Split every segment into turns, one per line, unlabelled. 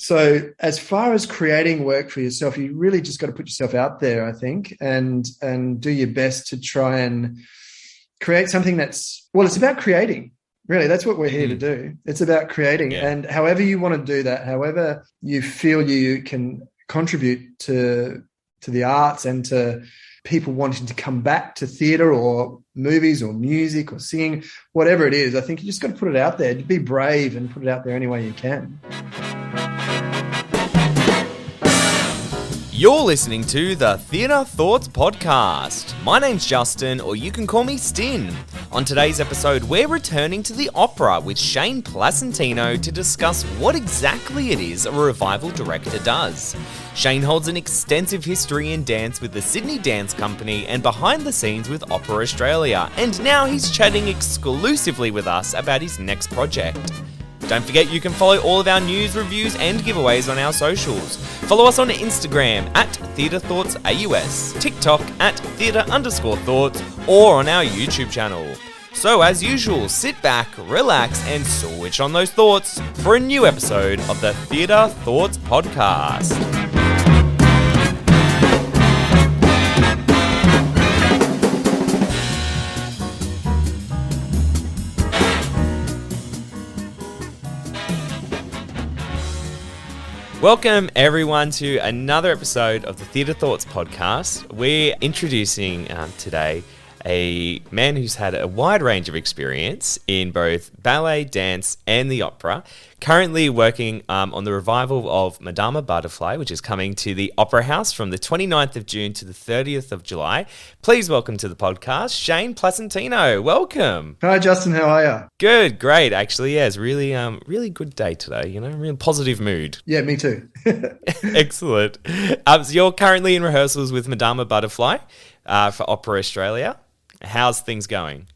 So as far as creating work for yourself, you really just got to put yourself out there, I think, and do your best to try and create something it's about creating. Really, that's what we're here to do. It's about creating.
Yeah.
And however you want to do that, however you feel you can contribute to the arts and to people wanting to come back to theatre or movies or music or singing, whatever it is, I think you just got to put it out there. Be brave and put it out there any way you can.
You're listening to the Theatre Thoughts Podcast. My name's Justin, or you can call me Stin. On today's episode, we're returning to the opera with Shane Placentino to discuss what exactly it is a revival director does. Shane holds an extensive history in dance with the Sydney Dance Company and behind the scenes with Opera Australia, and now he's chatting exclusively with us about his next project. Don't forget you can follow all of our news, reviews and giveaways on our socials. Follow us on Instagram at TheatreThoughtsAUS, TikTok at Theatre_Thoughts, or on our YouTube channel. So as usual, sit back, relax and switch on those thoughts for a new episode of the Theatre Thoughts Podcast. Welcome everyone to another episode of the Theatre Thoughts Podcast. We're introducing today a man who's had a wide range of experience in both ballet, dance and the opera, currently working on the revival of Madama Butterfly, which is coming to the Opera House from the 29th of June to the 30th of July. Please welcome to the podcast, Shane Placentino. Welcome.
Hi, Justin. How are you?
Good, great. Actually, yeah, it's really, really good day today. You know, real positive mood.
Yeah, me too.
Excellent. So you're currently in rehearsals with Madama Butterfly for Opera Australia. How's things going?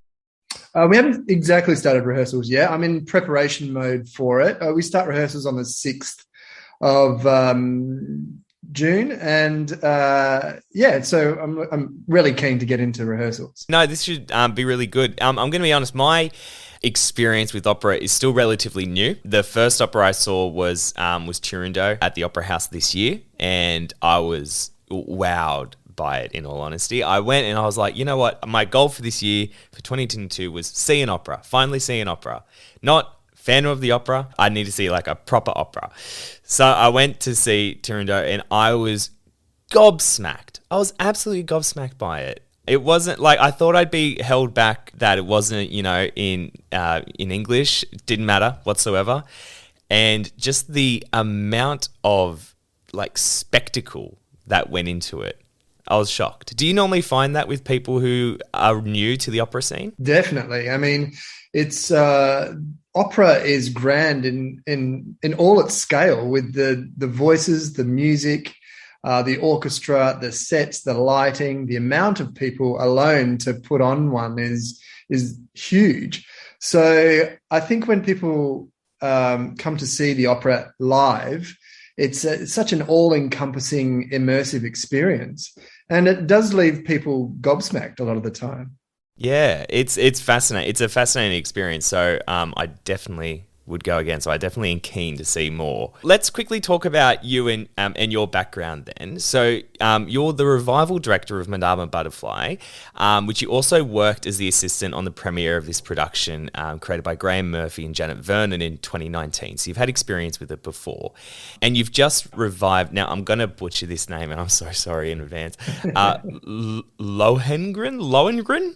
We haven't exactly started rehearsals yet. I'm in preparation mode for it. We start rehearsals on the 6th of June, and so I'm really keen to get into rehearsals.
No, this should be really good. I'm going to be honest, my experience with opera is still relatively new. The first opera I saw was Turandot at the Opera House this year, and I was wowed by it, in all honesty. I went and I was like, you know what? My goal for this year, for 2022, was see an opera. Finally see an opera. Not fan of the opera. I need to see like a proper opera. So I went to see Turandot and I was gobsmacked. I was absolutely gobsmacked by it. It wasn't like, I thought I'd be held back that it wasn't, you know, in English. It didn't matter whatsoever. And just the amount of like spectacle that went into it, I was shocked. Do you normally find that with people who are new to the opera scene?
Definitely. I mean, it's opera is grand in all its scale, with the voices, the music, the orchestra, the sets, the lighting. The amount of people alone to put on one is huge. So I think when people come to see the opera live, it's such an all-encompassing, immersive experience. And it does leave people gobsmacked a lot of the time.
Yeah, it's fascinating. It's a fascinating experience. So I definitely would go again. So I definitely am keen to see more. Let's quickly talk about you and your background then. So you're the revival director of Madama Butterfly, which you also worked as the assistant on the premiere of this production created by Graham Murphy and Janet Vernon in 2019. So you've had experience with it before. And you've just revived, now I'm going to butcher this name and I'm so sorry in advance, Lohengrin?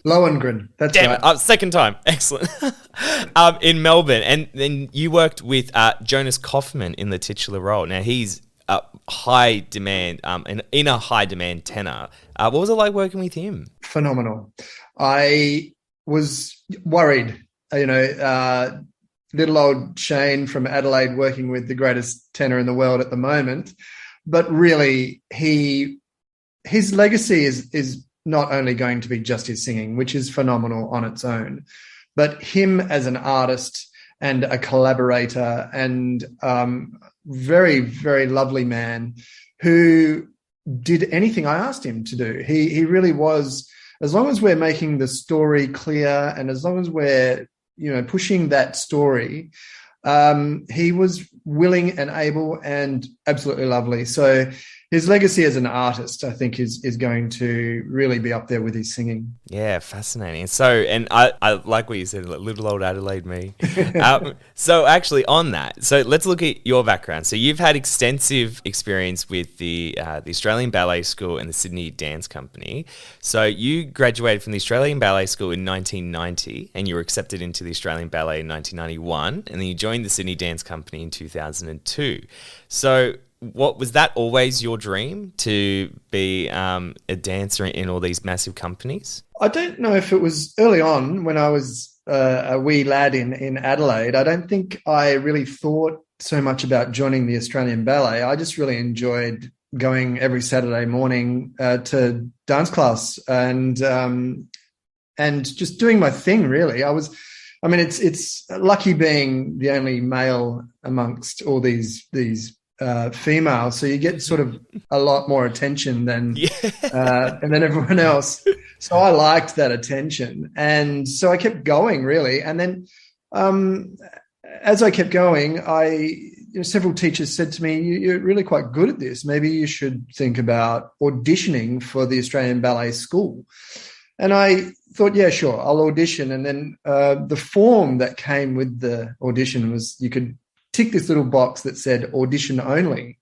That's
Damn
right.
it, second time. Excellent. In Melbourne. And then you worked with Jonas Kaufmann in the titular role. Now, he's high demand, in a high demand tenor. What was it like working with him?
Phenomenal. I was worried, little old Shane from Adelaide working with the greatest tenor in the world at the moment. But really, his legacy is not only going to be just his singing, which is phenomenal on its own, but him as an artist and a collaborator and very, very lovely man who did anything I asked him to do. He really was, as long as we're making the story clear and as long as we're, pushing that story, he was willing and able and absolutely lovely. So his legacy as an artist, I think, is going to really be up there with his singing.
Yeah, fascinating. So, and I like what you said, little old Adelaide me. So actually on that, so let's look at your background. So you've had extensive experience with the Australian Ballet School and the Sydney Dance Company. So you graduated from the Australian Ballet School in 1990 and you were accepted into the Australian Ballet in 1991 and then you joined the Sydney Dance Company in 2002. So what was that always your dream, to be a dancer in all these massive companies?
I don't know if it was early on when I was a wee lad in Adelaide. I don't think I really thought so much about joining the Australian Ballet. I just really enjoyed going every Saturday morning to dance class and just doing my thing, really. It's lucky being the only male amongst all these female, so you get sort of a lot more attention than and then everyone else. So I liked that attention, and so I kept going, really. And then as I kept going, several teachers said to me, "You're really quite good at this. Maybe you should think about auditioning for the Australian Ballet School." And I thought, yeah, sure, I'll audition. And then the form that came with the audition was you could tick this little box that said audition only.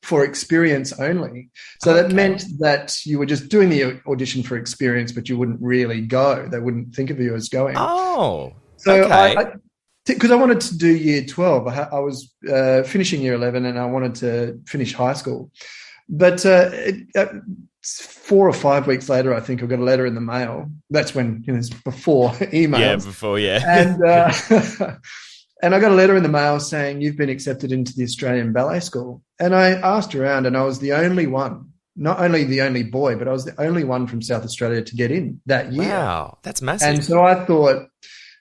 For experience only. So that meant that you were just doing the audition for experience, but you wouldn't really go. They wouldn't think of you as going.
Oh,
so
okay.
Because I wanted to do year 12. I was finishing year 11 and I wanted to finish high school. But 4 or 5 weeks later, I think I got a letter in the mail. That's when, it's before emails.
Yeah, before, yeah.
And and I got a letter in the mail saying, "You've been accepted into the Australian Ballet School." And I asked around and I was the only one, not only the only boy, but I was the only one from South Australia to get in that year.
Wow, that's massive.
And so I thought,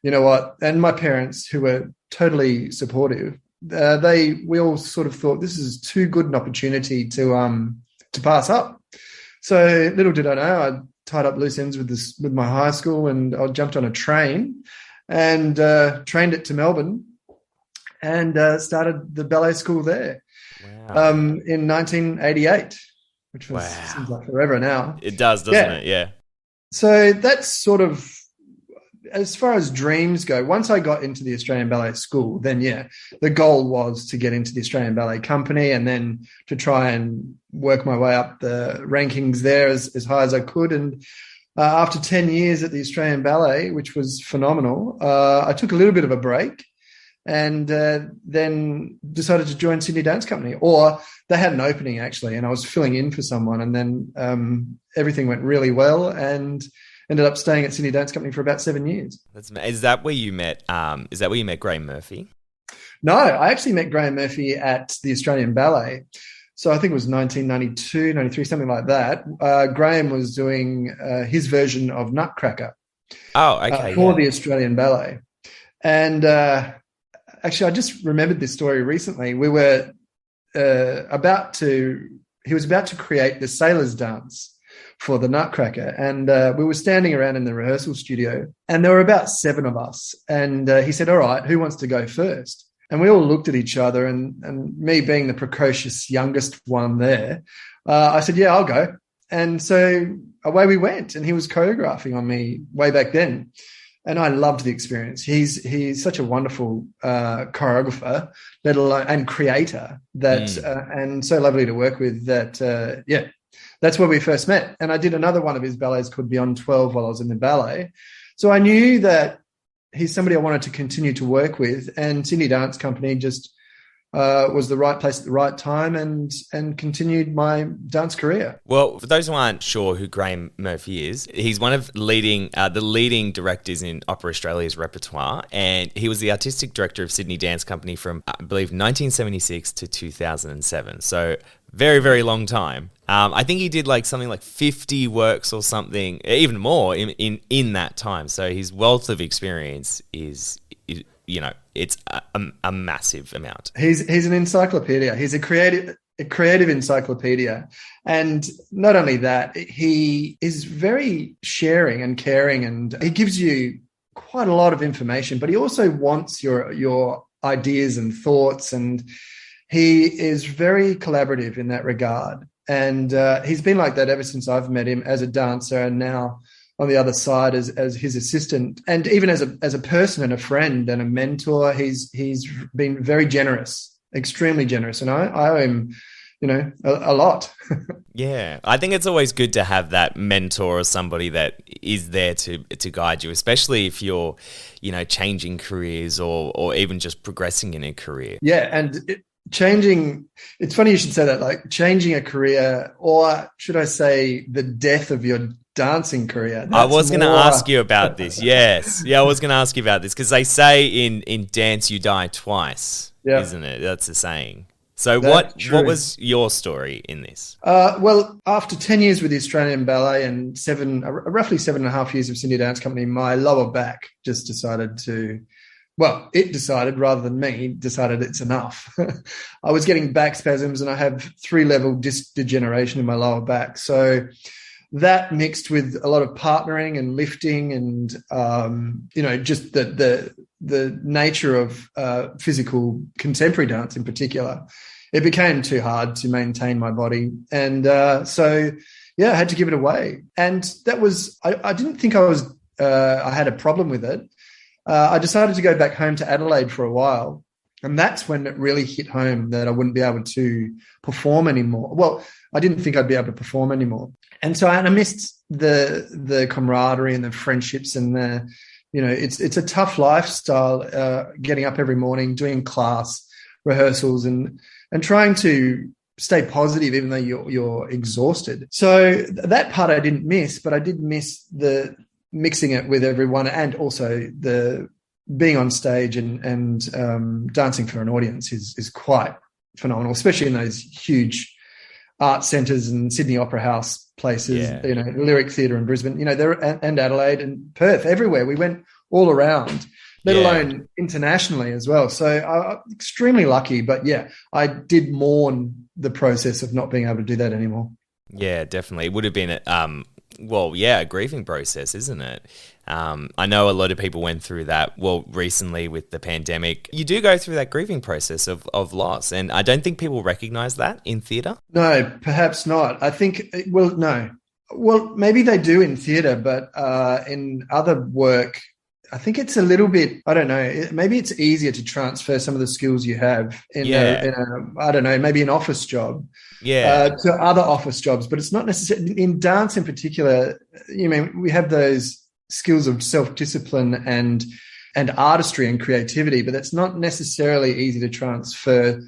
you know what? And my parents, who were totally supportive, we all sort of thought this is too good an opportunity to pass up. So little did I know, I tied up loose ends with my high school, and I jumped on a train and trained it to Melbourne and started the ballet school there.
Wow.
In 1988, which seems like forever now.
It does, doesn't it? Yeah.
So that's sort of, as far as dreams go, once I got into the Australian Ballet School, then, the goal was to get into the Australian Ballet Company and then to try and work my way up the rankings there as high as I could. And after 10 years at the Australian Ballet, which was phenomenal, I took a little bit of a break and then decided to join Sydney Dance Company. Or they had an opening, actually, and I was filling in for someone. And then everything went really well and ended up staying at Sydney Dance Company for about 7 years.
Is that where you met? Is that where you met Graham Murphy?
No, I actually met Graham Murphy at the Australian Ballet. So I think it was 1992, 93, something like that. Graham was doing his version of Nutcracker.
Oh, okay.
For the Australian Ballet. And actually, I just remembered this story recently. We were he was about to create the sailor's dance for the Nutcracker. And we were standing around in the rehearsal studio and there were about 7 of us. And he said, "All right, who wants to go first?" And we all looked at each other, and me being the precocious youngest one there, I said, "Yeah, I'll go." And so away we went, and he was choreographing on me way back then. And I loved the experience. He's such a wonderful choreographer, let alone, and creator, that and so lovely to work with that, that's where we first met. And I did another one of his ballets called Beyond 12 while I was in the ballet. So I knew that he's somebody I wanted to continue to work with, and Sydney Dance Company just was the right place at the right time and continued my dance career.
Well, for those who aren't sure who Graham Murphy is, he's one of the leading directors in Opera Australia's repertoire, and he was the artistic director of Sydney Dance Company from, I believe, 1976 to 2007. So very, very long time. I think he did something like 50 works or something, even more in that time. So his wealth of experience is it's a massive amount.
He's an encyclopedia. He's a creative encyclopedia. And not only that, he is very sharing and caring, and he gives you quite a lot of information, but he also wants your ideas and thoughts, and he is very collaborative in that regard. And he's been like that ever since I've met him as a dancer, and now on the other side as his assistant, and even as a person and a friend and a mentor. He's been very generous, extremely generous, and I owe him, a lot.
Yeah, I think it's always good to have that mentor or somebody that is there to guide you, especially if you're, changing careers or even just progressing in a career.
Yeah, and it's funny you should say that, like changing a career, or should I say the death of your dancing career.
I was going to ask you about this. Yes. Yeah, I was going to ask you about this because they say in dance you die twice, isn't it? That's the saying. So what was your story in this?
Well, after 10 years with the Australian Ballet and roughly 7.5 years of Sydney Dance Company, my lower back just decided rather than me, decided it's enough. I was getting back spasms, and I have 3-level disc degeneration in my lower back. So that mixed with a lot of partnering and lifting and, just the nature of physical contemporary dance in particular, it became too hard to maintain my body. And I had to give it away. And that was, I didn't think I had a problem with it. I decided to go back home to Adelaide for a while, and that's when it really hit home that I wouldn't be able to perform anymore. Well, I didn't think I'd be able to perform anymore, and so I missed the camaraderie and the friendships and it's a tough lifestyle, getting up every morning, doing class rehearsals and trying to stay positive even though you're exhausted. So that part I didn't miss, but I did miss the mixing it with everyone, and also the being on stage and dancing for an audience is quite phenomenal, especially in those huge art centres and Sydney Opera House places, Lyric Theatre in Brisbane, and Adelaide and Perth, everywhere. We went all around, let alone internationally as well. So I'm extremely lucky, but I did mourn the process of not being able to do that anymore.
Yeah, definitely. It would have been a grieving process, isn't it? I know a lot of people went through that, recently with the pandemic. You do go through that grieving process of loss, and I don't think people recognise that in theatre. No,
perhaps not. I think, no. Well, maybe they do in theatre, but in other work, I think it's a little bit, I don't know, maybe it's easier to transfer some of the skills you have in maybe an office job to other office jobs, but it's not necessarily in dance in particular. We have those skills of self-discipline and artistry and creativity, but that's not necessarily easy to transfer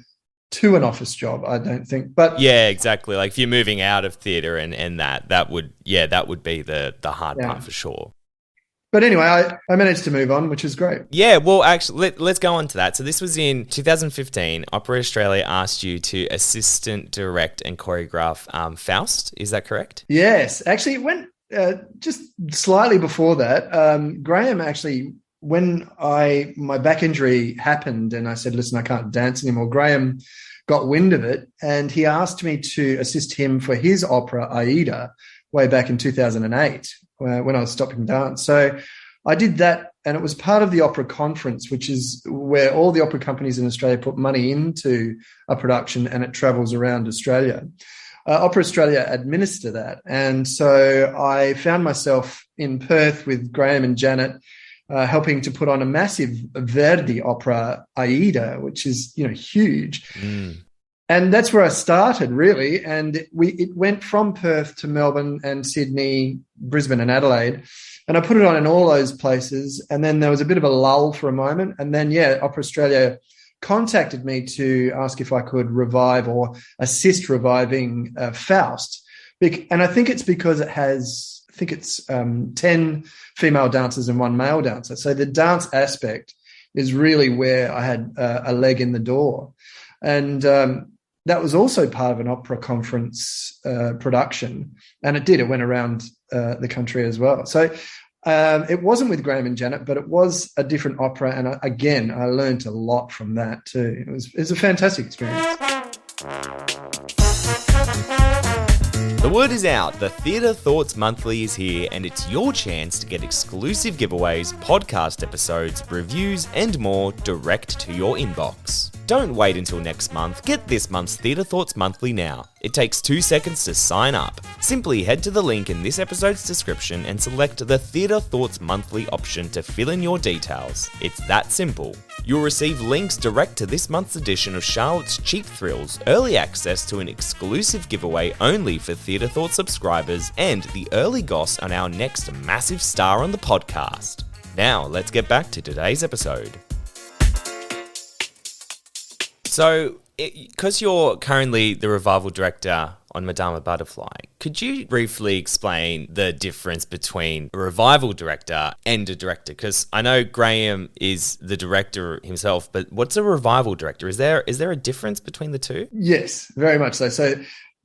to an office job, I don't think. But
yeah, exactly. Like if you're moving out of theatre and that would be the hard part for sure.
But anyway, I managed to move on, which is great.
Yeah, well, actually, let's go on to that. So this was in 2015. Opera Australia asked you to assistant direct and choreograph Faust. Is that correct?
Yes. Actually, it went just slightly before that. Graham actually, when my back injury happened and I said, listen, I can't dance anymore, Graham got wind of it and he asked me to assist him for his opera, Aida, way back in 2008. When I was stopping dance. So I did that, and it was part of the opera conference, which is where all the opera companies in Australia put money into a production and it travels around Australia. Opera Australia administer that. And so I found myself in Perth with Graham and Janet helping to put on a massive Verdi opera, Aida, which is, huge. Mm. And that's where I started, really. And it went from Perth to Melbourne and Sydney, Brisbane and Adelaide. And I put it on in all those places. And then there was a bit of a lull for a moment. And then, Opera Australia contacted me to ask if I could revive or assist reviving Faust. And I think it's because it has, 10 female dancers and 1 male dancer. So the dance aspect is really where I had a leg in the door. And that was also part of an opera conference production, and it went around the country as well. So it wasn't with Graham and Janet, but it was a different opera, and I learned a lot from that too. It was a fantastic experience.
The word is out, the Theatre Thoughts Monthly is here, and it's your chance to get exclusive giveaways, podcast episodes, reviews, and more direct to your inbox. Don't wait until next month, get this month's Theatre Thoughts Monthly now. It takes 2 seconds to sign up. Simply head to the link in this episode's description and select the Theatre Thoughts Monthly option to fill in your details. It's that simple. You'll receive links direct to this month's edition of Charlotte's Cheap Thrills, early access to an exclusive giveaway only for Theatre Thoughts subscribers, and the early goss on our next massive star on the podcast. Now, let's get back to today's episode. So, because you're currently the revival director on Madama Butterfly, could you briefly explain the difference between a revival director and a director? Because I know Graham is the director himself, but what's a revival director? Is there a difference between the two?
Yes, very much so. So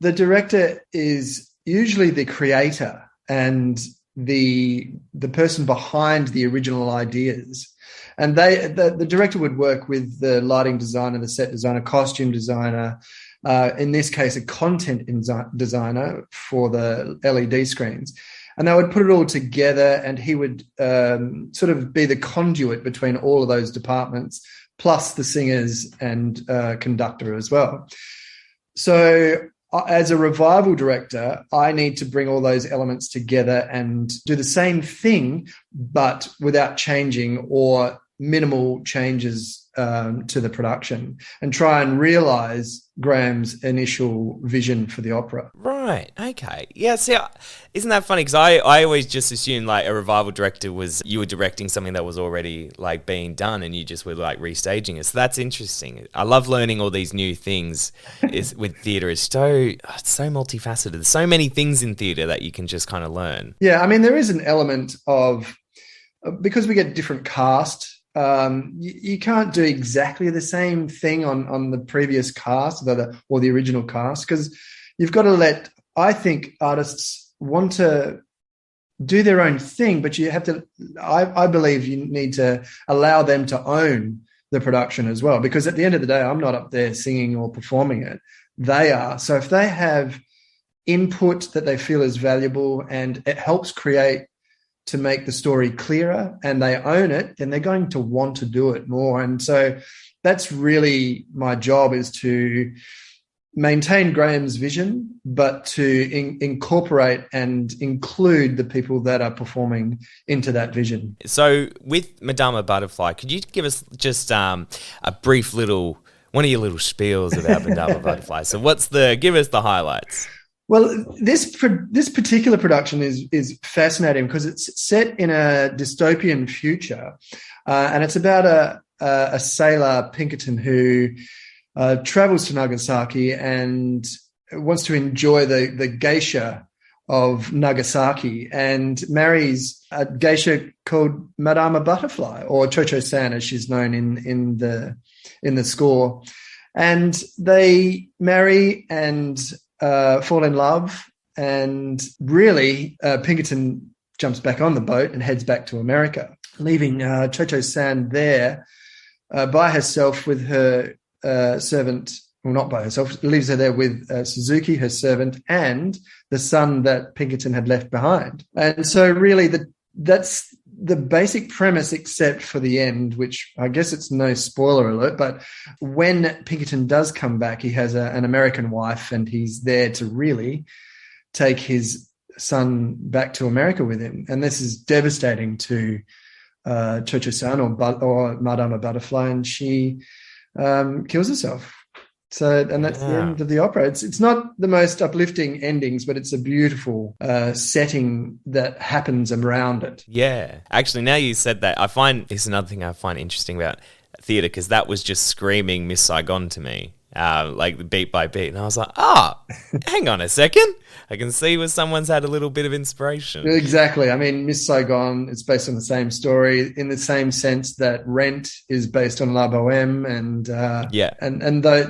the director is usually the creator and the person behind the original ideas. And the director would work with the lighting designer, the set designer, costume designer, in this case, a content designer for the LED screens. And they would put it all together, and he would sort of be the conduit between all of those departments, plus the singers and conductor as well. So as a revival director, I need to bring all those elements together and do the same thing, but without changing or minimal changes to the production, and try and realize Graham's initial vision for the opera.
Right. Okay. Yeah. See, isn't that funny? Because I always just assumed like a revival director was you were directing something that was already like being done, and you just were like restaging it. So that's interesting. I love learning all these new things. With theatre, it's so multifaceted. There's so many things in theatre that you can just kind of learn.
Yeah. I mean, there is an element of, because we get different cast. You can't do exactly the same thing on the previous cast or the original cast, because you've got to let, I think, artists want to do their own thing, but you have to, I believe you need to allow them to own the production as well, because at the end of the day, I'm not up there singing or performing it. They are. So if they have input that they feel is valuable and it helps create to make the story clearer, and they own it, then they're going to want to do it more. And so that's really my job, is to maintain Graham's vision, but to incorporate and include the people that are performing into that vision.
So with Madama Butterfly, could you give us just a brief little, one of your little spiels about Madama Butterfly? So give us the highlights.
Well, this particular production is fascinating because it's set in a dystopian future, and it's about a sailor, Pinkerton, who travels to Nagasaki and wants to enjoy the geisha of Nagasaki, and marries a geisha called Madama Butterfly, or Cho-Cho-san as she's known in the score. And they marry and fall in love, and really Pinkerton jumps back on the boat and heads back to America, leaving Cho-Cho-san there by herself with her servant. Well, not by herself, leaves her there with Suzuki, her servant, and the son that Pinkerton had left behind. And so really that's the basic premise, except for the end, which I guess it's no spoiler alert, but when Pinkerton does come back, he has an American wife, and he's there to really take his son back to America with him. And this is devastating to Cho-Cho-san or Madama Butterfly, and she kills herself. So, and that's the end of the opera. It's not the most uplifting endings, but it's a beautiful setting that happens around it.
Yeah. Actually, now you said that, it's another thing I find interesting about theatre, because that was just screaming Miss Saigon to me, like beat by beat. And I was like, hang on a second. I can see where someone's had a little bit of inspiration.
Exactly. I mean, Miss Saigon, it's based on the same story, in the same sense that Rent is based on La Boheme, and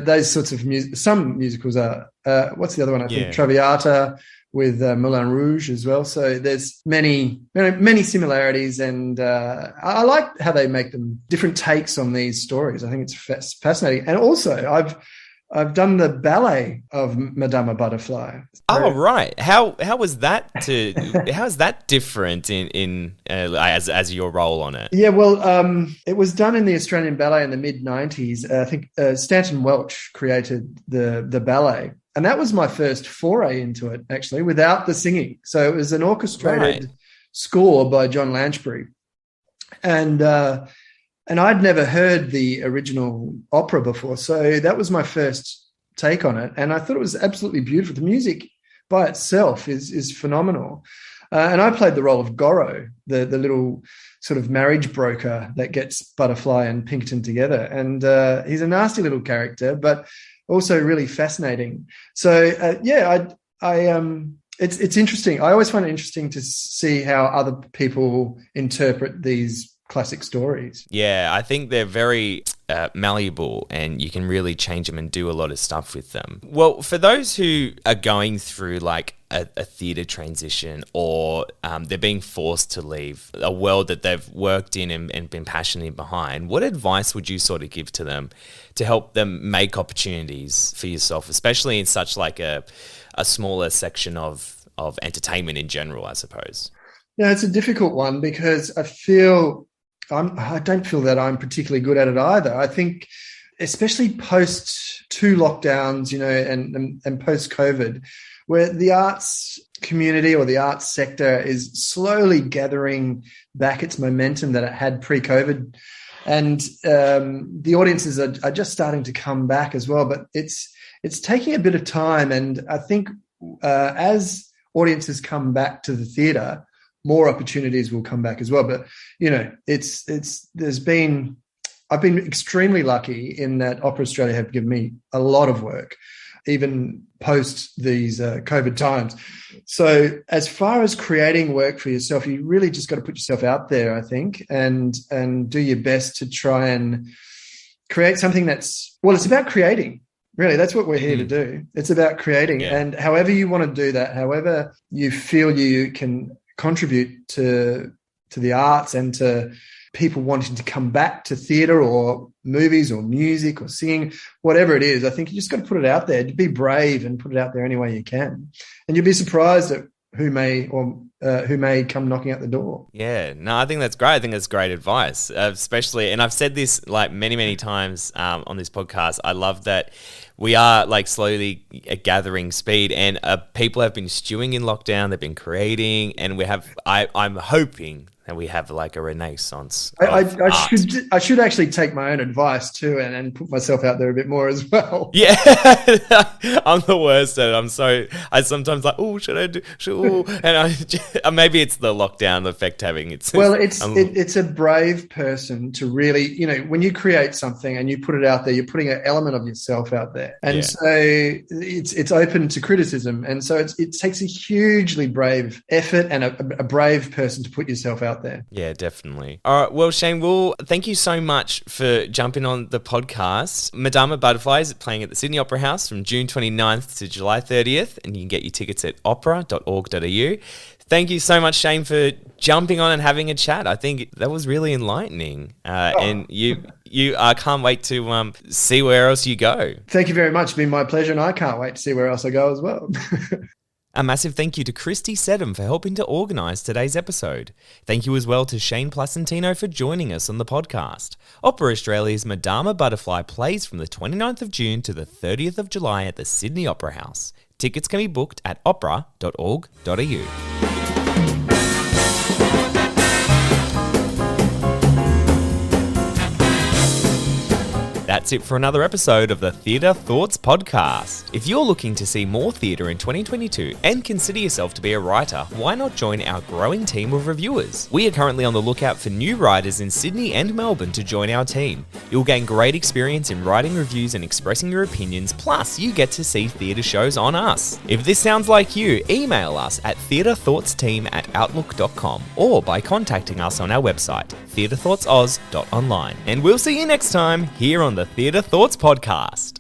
those sorts of some musicals are. What's the other one? I think Traviata with Moulin Rouge as well. So there's many similarities, and I like how they make them different takes on these stories. I think it's fascinating, and also I've done the ballet of Madama Butterfly.
Oh, right. How was that how is that different in as your role on it?
Yeah, well, it was done in the Australian Ballet in the mid-90s. I think Stanton Welch created the ballet. And that was my first foray into it, actually, without the singing. So it was an orchestrated score by John Lanchbury. And I'd never heard the original opera before. So that was my first take on it. And I thought it was absolutely beautiful. The music by itself is phenomenal. And I played the role of Goro, the little sort of marriage broker that gets Butterfly and Pinkerton together. And he's a nasty little character, but also really fascinating. So it's interesting. I always find it interesting to see how other people interpret these classic stories.
Yeah, I think they're very malleable, and you can really change them and do a lot of stuff with them. Well, for those who are going through like a theatre transition, or they're being forced to leave a world that they've worked in and been passionate behind, what advice would you sort of give to them to help them make opportunities for yourself, especially in such like a smaller section of entertainment in general, I suppose?
Yeah, it's a difficult one because I don't feel that I'm particularly good at it either. I think, especially post 2 lockdowns, and post COVID, where the arts community or the arts sector is slowly gathering back its momentum that it had pre-COVID, and the audiences are just starting to come back as well. But it's taking a bit of time, and I think as audiences come back to the theatre, more opportunities will come back as well. But I've been extremely lucky in that Opera Australia have given me a lot of work, even post these COVID times. So as far as creating work for yourself, you really just got to put yourself out there, I think, and do your best to try and create something it's about creating. Really, that's what we're here to do. It's about creating. Yeah. And however you want to do that, however you feel you can contribute to the arts and to people wanting to come back to theatre or movies or music or singing, whatever it is, I think you just got to put it out there. Be brave and put it out there any way you can. And you'll be surprised at who may come knocking at the door. Yeah, no,
I think that's great. I think that's great advice, especially, and I've said this like many, many times on this podcast. I love that we are like slowly gathering speed, and people have been stewing in lockdown. They've been creating, and I'm hoping that we have like a renaissance.
I should actually take my own advice too, and put myself out there a bit more as well.
Yeah, I'm the worst at it. I sometimes like, and maybe it's the lockdown effect having its.
Well, it's a brave person to really, when you create something and you put it out there, you're putting an element of yourself out there, and so it's open to criticism, and so it takes a hugely brave effort and a brave person to put yourself out there.
Yeah, definitely. All right, well, Shane, thank you so much for jumping on the podcast. Madama Butterfly is playing at the Sydney Opera House from June 29th to July 30th, and you can get your tickets at opera.org.au. Thank you so much, Shane, for jumping on and having a chat. I think that was really enlightening, and I can't wait to see where else you go.
Thank you very much. It's been my pleasure, and I can't wait to see where else I go as well.
A massive thank you to Christy Sedham for helping to organise today's episode. Thank you as well to Shane Placentino for joining us on the podcast. Opera Australia's Madama Butterfly plays from the 29th of June to the 30th of July at the Sydney Opera House. Tickets can be booked at opera.org.au. That's it for another episode of the Theatre Thoughts Podcast. If you're looking to see more theatre in 2022 and consider yourself to be a writer, why not join our growing team of reviewers? We are currently on the lookout for new writers in Sydney and Melbourne to join our team. You'll gain great experience in writing reviews and expressing your opinions, plus you get to see theatre shows on us. If this sounds like you, email us at theatrethoughtsteam@outlook.com or by contacting us on our website, theatrethoughtsoz.online. And we'll see you next time here on the Theatre Thoughts Podcast.